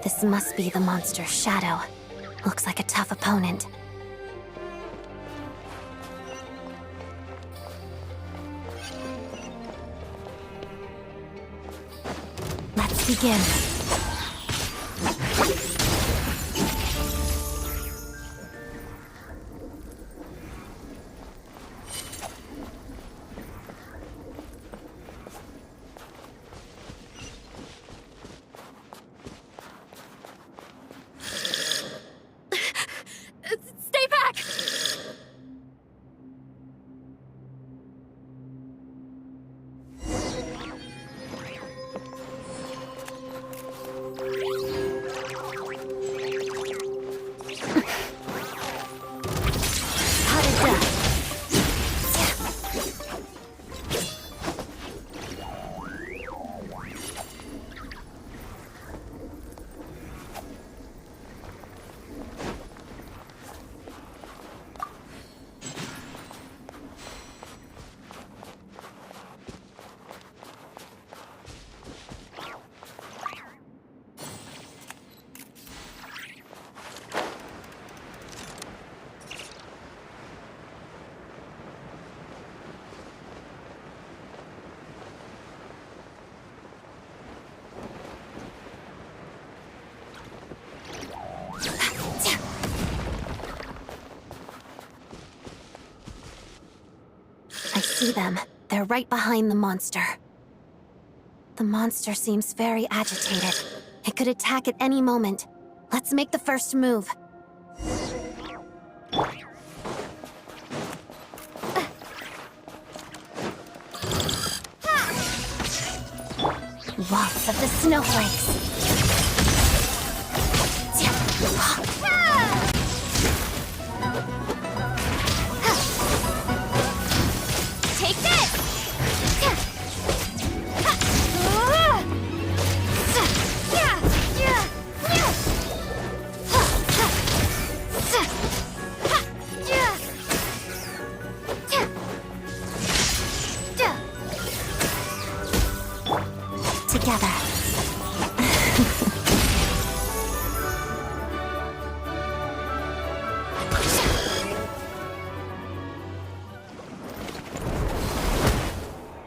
This must be the monster's shadow. Looks like a tough opponent. Let's begin. Stay back! I see them. They're right behind the monster. The monster seems very agitated. It could attack at any moment. Let's make the first move. Waltz of the snowflakes. Take this! Together.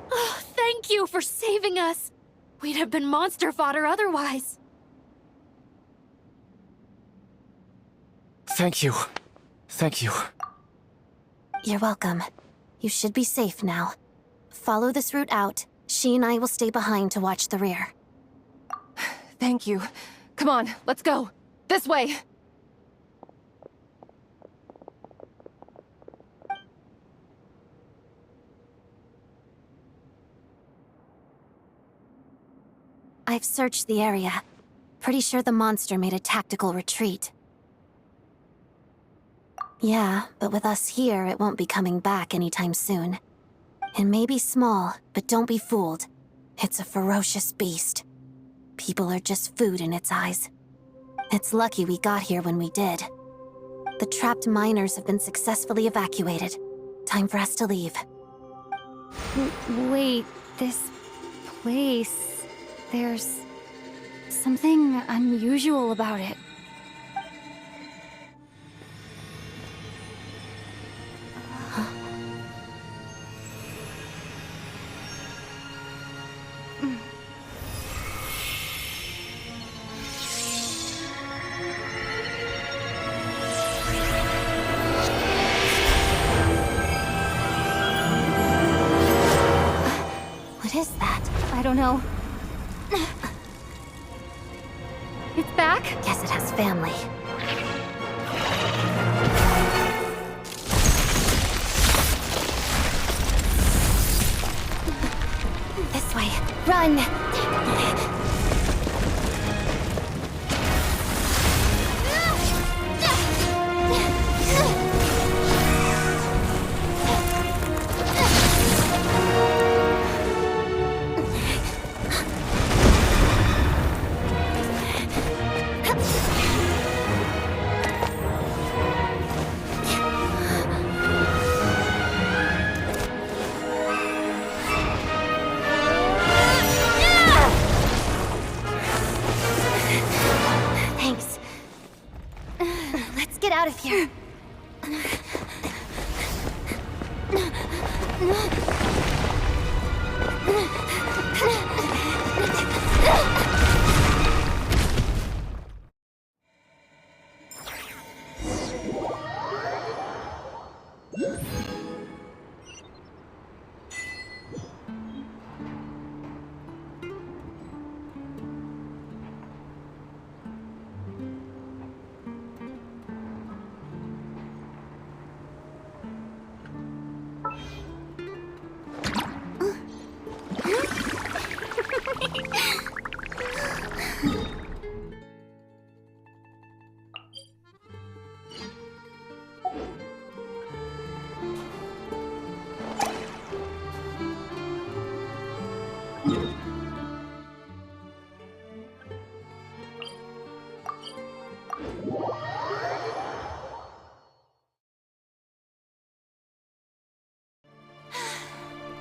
Oh, thank you for saving us. We'd have been monster fodder otherwise. Thank you. Thank you. You're welcome. You should be safe now. Follow this route out. She and I will stay behind to watch the rear. Thank you. Come on, let's go. This way! I've searched the area. Pretty sure the monster made a tactical retreat. Yeah, but with us here, it won't be coming back anytime soon. It may be small, but don't be fooled. It's a ferocious beast. People are just food in its eyes. It's lucky we got here when we did. The trapped miners have been successfully evacuated. Time for us to leave. Wait, this place... There's something unusual about it. What is that? I don't know. It's back? Guess it has family. This way. Run!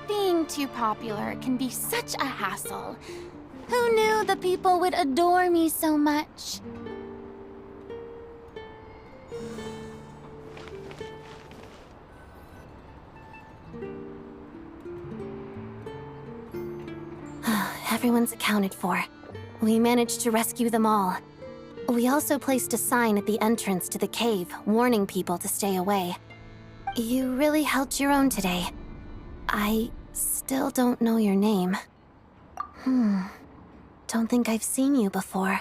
Being too popular can be such a hassle. Who knew the people would adore me so much? Everyone's accounted for. We managed to rescue them all. We also placed a sign at the entrance to the cave, warning people to stay away. You really held your own today. I still don't know your name. Don't think I've seen you before.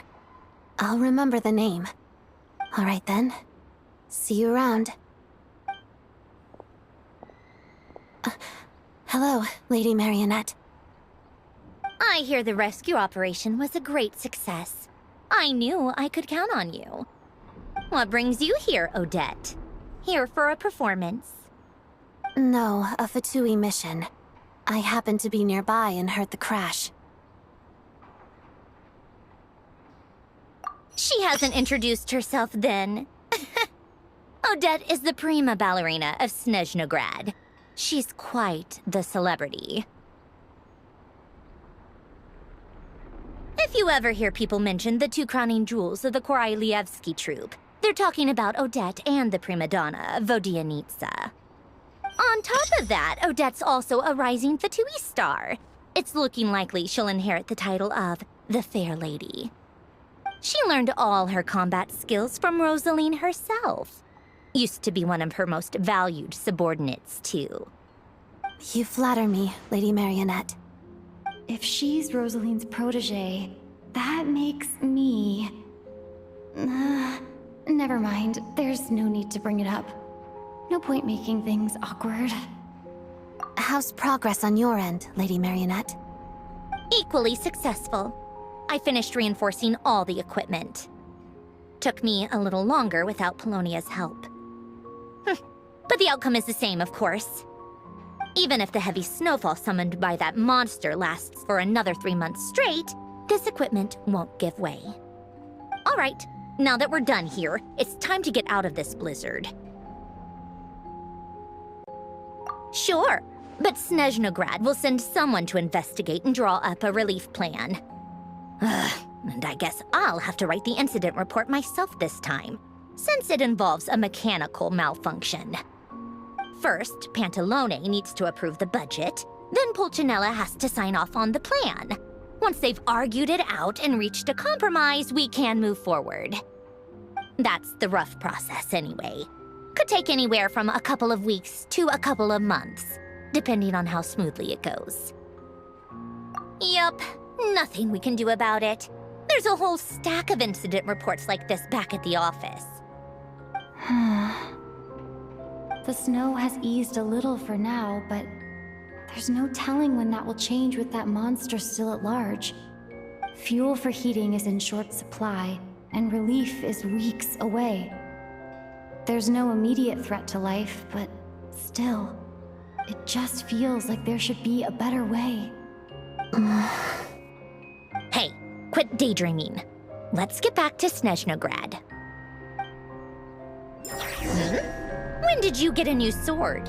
I'll remember the name. All right then. See you around. Hello, Lady Marionette. I hear the rescue operation was a great success. I knew I could count on you. What brings you here, Odette? Here for a performance? No, a Fatui mission. I happened to be nearby and heard the crash. She hasn't introduced herself then. Odette is the prima ballerina of Snezhnograd. She's quite the celebrity. If you ever hear people mention the two crowning jewels of the Korailievsky troupe, they're talking about Odette and the prima donna, Vodianitsa. On top of that, Odette's also a rising Fatui star. It's looking likely she'll inherit the title of the Fair Lady. She learned all her combat skills from Rosaline herself. Used to be one of her most valued subordinates, too. You flatter me, Lady Marionette. If she's Rosaline's protege, that makes me... never mind. There's no need to bring it up. No point making things awkward. How's progress on your end, Lady Marionette? Equally successful. I finished reinforcing all the equipment. Took me a little longer without Polonia's help. But the outcome is the same, of course. Even if the heavy snowfall summoned by that monster lasts for another 3 months straight, this equipment won't give way. All right, now that we're done here, it's time to get out of this blizzard. Sure, but Snezhnograd will send someone to investigate and draw up a relief plan. And I guess I'll have to write the incident report myself this time, since it involves a mechanical malfunction. First, Pantalone needs to approve the budget, then Pulcinella has to sign off on the plan. Once they've argued it out and reached a compromise, we can move forward. That's the rough process anyway. Could take anywhere from a couple of weeks to a couple of months, depending on how smoothly it goes. Yup, nothing we can do about it. There's a whole stack of incident reports like this back at the office. The snow has eased a little for now, but there's no telling when that will change with that monster still at large. Fuel for heating is in short supply, and relief is weeks away. There's no immediate threat to life, but still, it just feels like there should be a better way. Hey, quit daydreaming. Let's get back to Snezhnograd. When did you get a new sword?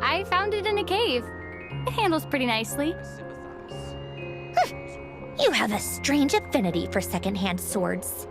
I found it in a cave. It handles pretty nicely. You have a strange affinity for secondhand swords.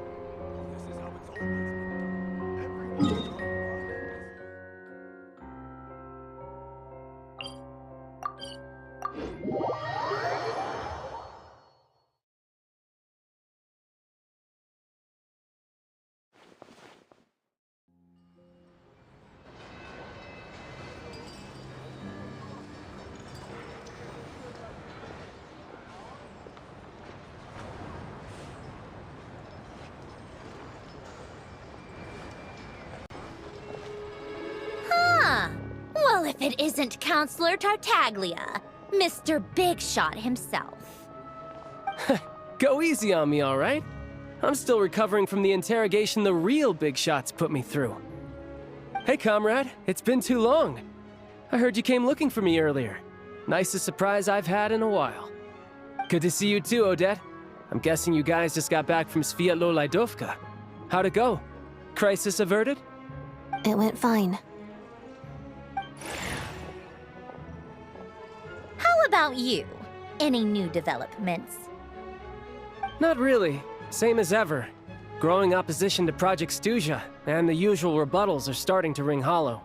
it isn't Counselor Tartaglia, Mr. Big Shot himself. Go easy on me, all right? I'm still recovering from the interrogation the real big shots put me through. Hey, comrade, it's been too long. I heard you came looking for me earlier. Nicest surprise I've had in a while. Good to see you too, Odette. I'm guessing you guys just got back from 7.0 Archon. How'd it go? Crisis averted? It went fine. How about you? Any new developments? Not really. Same as ever. Growing opposition to Project Stuja, and the usual rebuttals are starting to ring hollow.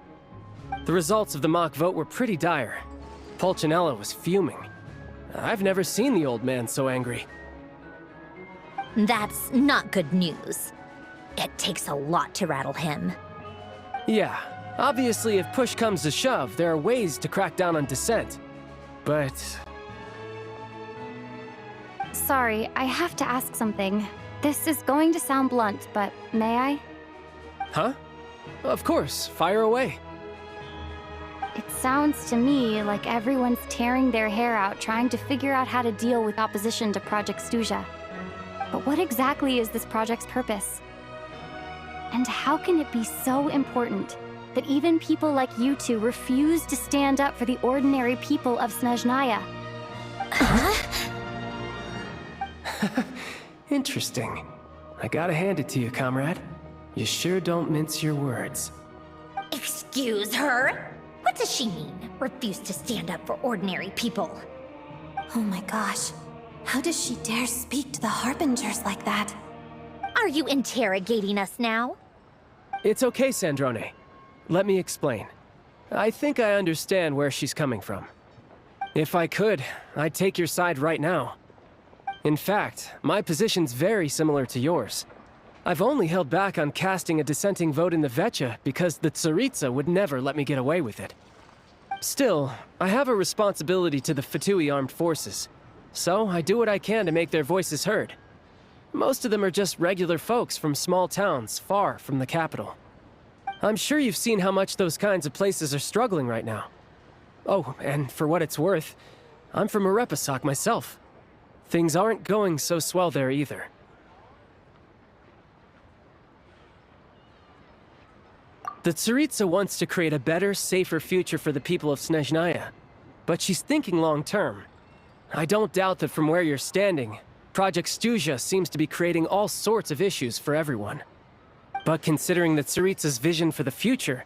The results of the mock vote were pretty dire. Pulcinella was fuming. I've never seen the old man so angry. That's not good news. It takes a lot to rattle him. Yeah, obviously if push comes to shove, there are ways to crack down on dissent. But... Sorry, I have to ask something. This is going to sound blunt, but may I? Huh? Of course, fire away. It sounds to me like everyone's tearing their hair out trying to figure out how to deal with opposition to Project Stuja. But what exactly is this project's purpose? And how can it be so important that even people like you two refuse to stand up for the ordinary people of Snezhnaya? Interesting. I gotta hand it to you, comrade. You sure don't mince your words. Excuse her? What does she mean? Refuse to stand up for ordinary people? Oh my gosh. How does she dare speak to the Harbingers like that? Are you interrogating us now? It's okay, Sandrone. Let me explain. I think I understand where she's coming from. If I could, I'd take your side right now. In fact, my position's very similar to yours. I've only held back on casting a dissenting vote in the Vetcha because the Tsaritsa would never let me get away with it. Still, I have a responsibility to the Fatui armed forces, so I do what I can to make their voices heard. Most of them are just regular folks from small towns far from the capital. I'm sure you've seen how much those kinds of places are struggling right now. Oh, and for what it's worth, I'm from Arepasak myself. Things aren't going so swell there either. The Tsaritsa wants to create a better, safer future for the people of Snezhnaya, but she's thinking long-term. I don't doubt that from where you're standing, Project Stuja seems to be creating all sorts of issues for everyone. But considering the Tsaritsa's vision for the future,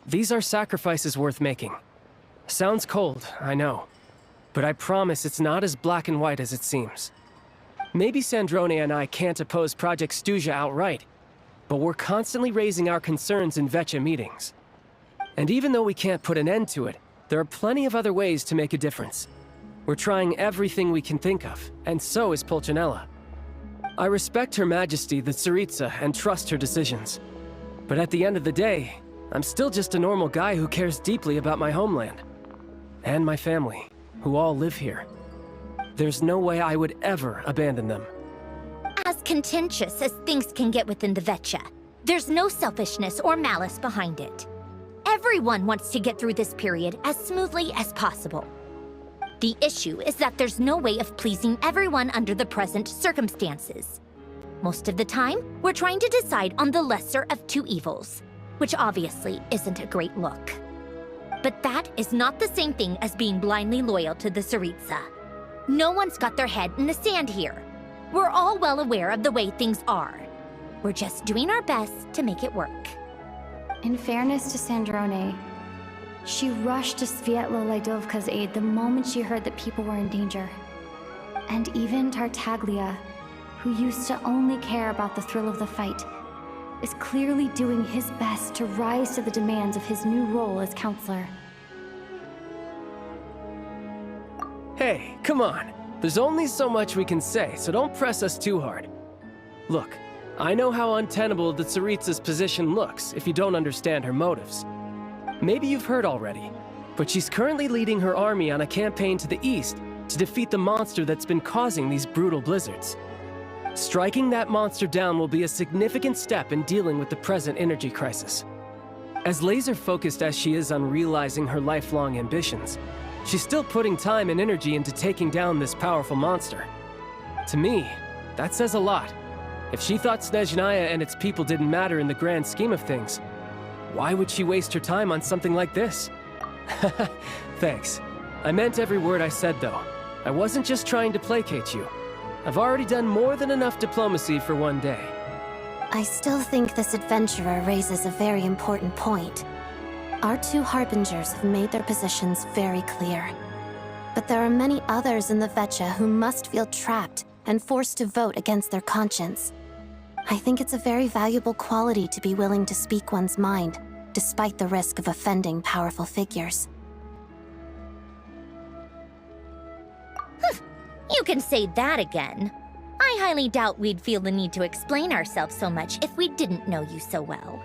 these are sacrifices worth making. Sounds cold, I know, but I promise it's not as black and white as it seems. Maybe Sandrone and I can't oppose Project Stuja outright, but we're constantly raising our concerns in Vetcha meetings. And even though we can't put an end to it, there are plenty of other ways to make a difference. We're trying everything we can think of, and so is Pulcinella. I respect Her Majesty the Tsaritsa and trust her decisions. But at the end of the day, I'm still just a normal guy who cares deeply about my homeland. And my family, who all live here. There's no way I would ever abandon them. As contentious as things can get within the Vetcha, there's no selfishness or malice behind it. Everyone wants to get through this period as smoothly as possible. The issue is that there's no way of pleasing everyone under the present circumstances. Most of the time, we're trying to decide on the lesser of two evils, which obviously isn't a great look. But that is not the same thing as being blindly loyal to the Tsaritsa. No one's got their head in the sand here. We're all well aware of the way things are. We're just doing our best to make it work. In fairness to Sandrone, she rushed to Svietlo Laidovka's aid the moment she heard that people were in danger. And even Tartaglia, who used to only care about the thrill of the fight, is clearly doing his best to rise to the demands of his new role as counselor. Hey, come on. There's only so much we can say, so don't press us too hard. Look, I know how untenable the Tsaritsa's position looks if you don't understand her motives. Maybe you've heard already, but she's currently leading her army on a campaign to the east to defeat the monster that's been causing these brutal blizzards. Striking that monster down will be a significant step in dealing with the present energy crisis. As laser-focused as she is on realizing her lifelong ambitions, she's still putting time and energy into taking down this powerful monster. To me, that says a lot. If she thought Snezhnaya and its people didn't matter in the grand scheme of things, why would she waste her time on something like this? Thanks. I meant every word I said, though. I wasn't just trying to placate you. I've already done more than enough diplomacy for one day. I still think this adventurer raises a very important point. Our two harbingers have made their positions very clear. But there are many others in the Vetcha who must feel trapped and forced to vote against their conscience. I think it's a very valuable quality to be willing to speak one's mind, despite the risk of offending powerful figures. You can say that again. I highly doubt we'd feel the need to explain ourselves so much if we didn't know you so well.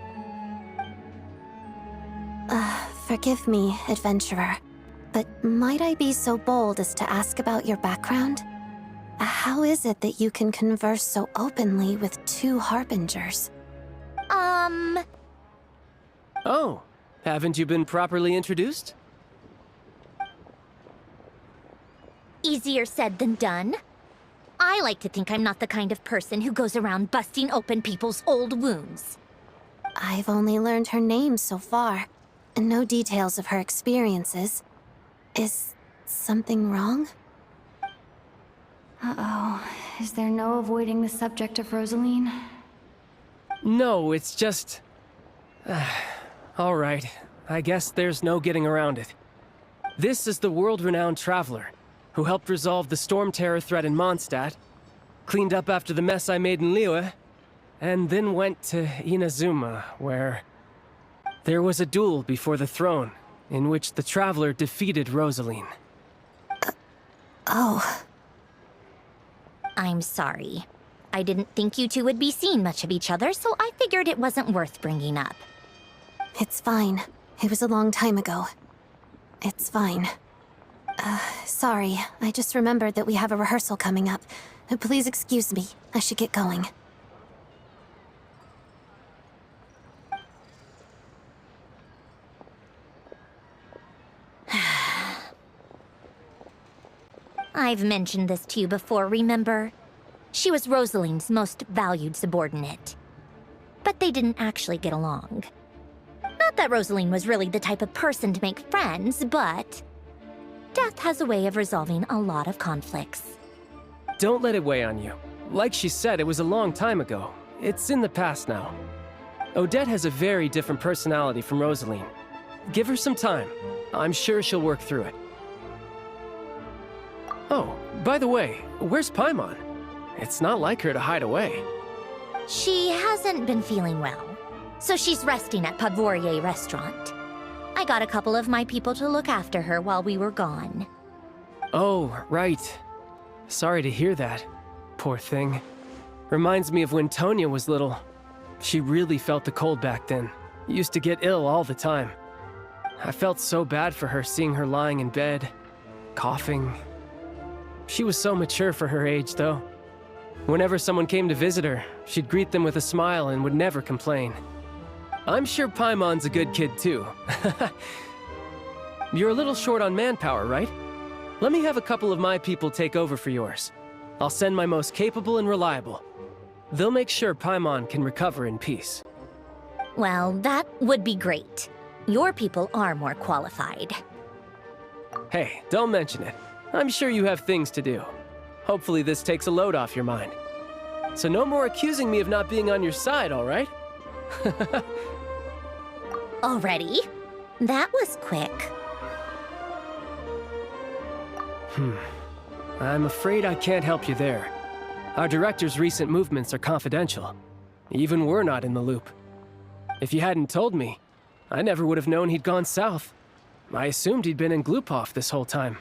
Forgive me, adventurer, but might I be so bold as to ask about your background? How is it that you can converse so openly with two harbingers? Oh, haven't you been properly introduced? Easier said than done. I like to think I'm not the kind of person who goes around busting open people's old wounds. I've only learned her name so far, and no details of her experiences. Is something wrong? Uh-oh. Is there no avoiding the subject of Rosaline? No, it's just... all right. I guess there's no getting around it. This is the world-renowned traveler who helped resolve the storm terror threat in Mondstadt, cleaned up after the mess I made in Liyue, and then went to Inazuma, where there was a duel before the throne, in which the traveler defeated Rosaline. Oh. I'm sorry. I didn't think you two would be seeing much of each other, so I figured it wasn't worth bringing up. It's fine. It was a long time ago. It's fine. Sorry. I just remembered that we have a rehearsal coming up. Please excuse me. I should get going. I've mentioned this to you before, remember? She was Rosaline's most valued subordinate. But they didn't actually get along. Not that Rosaline was really the type of person to make friends, but death has a way of resolving a lot of conflicts. Don't let it weigh on you. Like she said, it was a long time ago. It's in the past now. Odette has a very different personality from Rosaline. Give her some time. I'm sure she'll work through it. Oh, by the way, where's Paimon? It's not like her to hide away. She hasn't been feeling well, so she's resting at Padvorier Restaurant. I got a couple of my people to look after her while we were gone. Oh, right. Sorry to hear that. Poor thing. Reminds me of when Tonya was little. She really felt the cold back then. Used to get ill all the time. I felt so bad for her seeing her lying in bed, coughing. She was so mature for her age, though. Whenever someone came to visit her, she'd greet them with a smile and would never complain. I'm sure Paimon's a good kid, too. You're a little short on manpower, right? Let me have a couple of my people take over for yours. I'll send my most capable and reliable. They'll make sure Paimon can recover in peace. Well, that would be great. Your people are more qualified. Hey, don't mention it. I'm sure you have things to do. Hopefully this takes a load off your mind. So no more accusing me of not being on your side, all right? Already? That was quick. I'm afraid I can't help you there. Our director's recent movements are confidential. Even we're not in the loop. If you hadn't told me, I never would have known he'd gone south. I assumed he'd been in Glupov this whole time.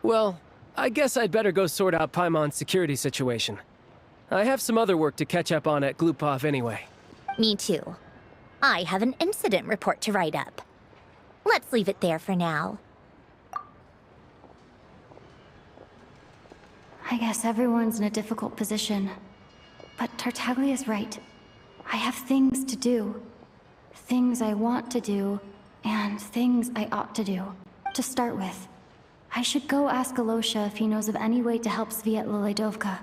Well, I guess I'd better go sort out Paimon's security situation. I have some other work to catch up on at Glupov anyway. Me too. I have an incident report to write up. Let's leave it there for now. I guess everyone's in a difficult position. But Tartaglia's right. I have things to do. Things I want to do, and things I ought to do. To start with, I should go ask Alosha if he knows of any way to help Sviet Dovka.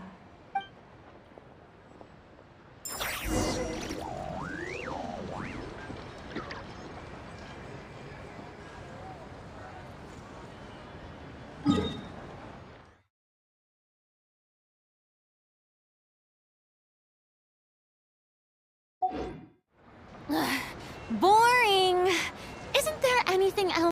Boring! Isn't there anything else?